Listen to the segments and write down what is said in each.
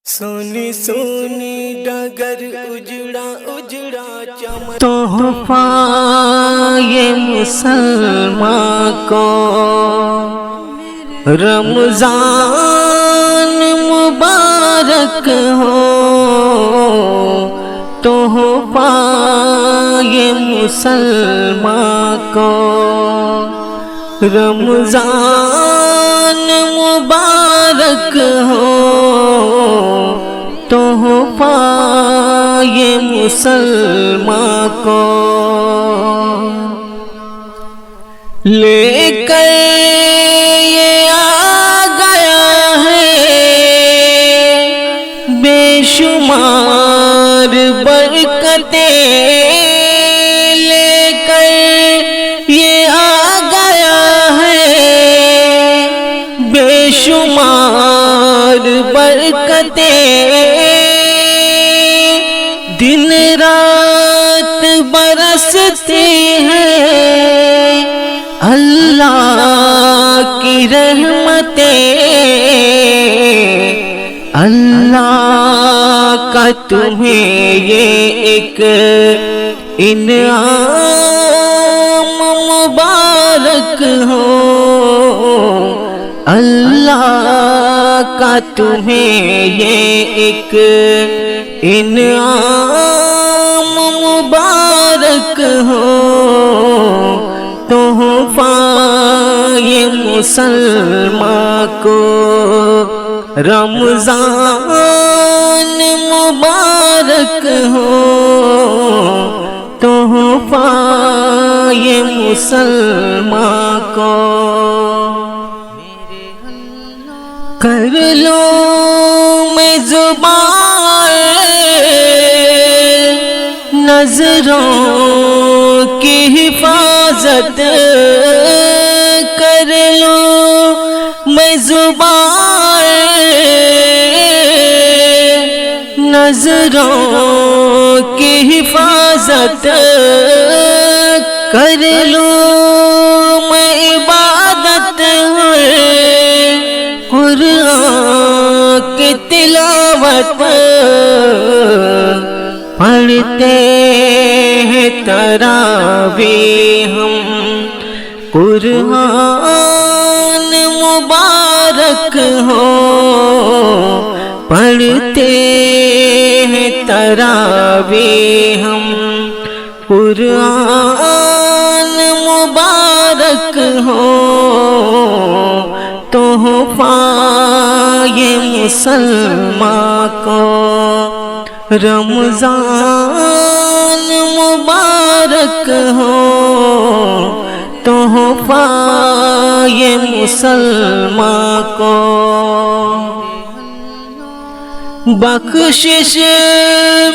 سونی سونی ڈگر اجڑا اجڑا چمن تحفہ یہ مسلمان کو رمضان مبارک ہو، تحفہ یہ مسلمان کو رمضان مبارک ہو، تحفہ یہ مسلمان کو لے کر یہ آ گیا ہے بے شمار برکتیں، لے کر یہ آ گیا ہے بے شمار برکتیں، دن رات برستی ہے اللہ کی رحمتیں، اللہ کا تمہیں یہ ایک انعام مبارک ہو، اللہ کا تمہیں یہ ایک انعام مبارک ہو، تحفہ یہ مسلمان کو رمضان مبارک ہو، تحفہ یہ مسلمان کو کر لو میں زبان نظروں کی حفاظت، کر لو میں زبان نظروں کی حفاظت، کر لو میں عبادت قرآن کی تلاوت، پڑھتے ہیں تراویح ہم قرآن مبارک ہو، پڑھتے ہیں تراویح ہم قرآن مبارک ہو، تحفہ یہ مسلمان کو رمضان مبارک ہو، تحفہ یہ مسلمان کو بخشش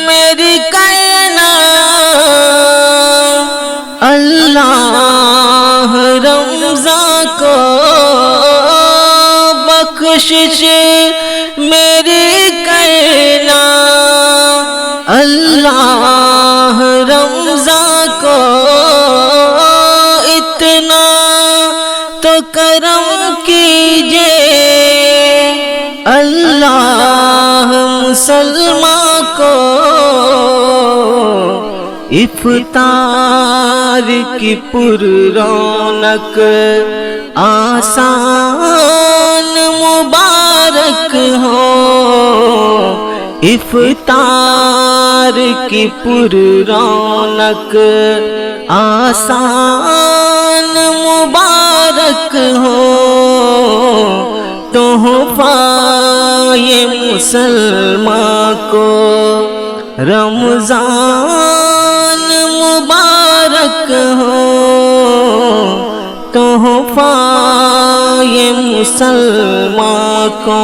میری کرنا اللہ رمضان کو، بخشش میری کرنا اللہ رمضان کو، اتنا تو کرم کیجئے اللہ مسلمان کو، افطار کی پر رونق آسان مبارک ہو، افطار کی پر رونق آسان مبارک ہو، تحفہ یہ مسلمان کو رمضان مبارک ہو، تحفہ یہ مسلمان کو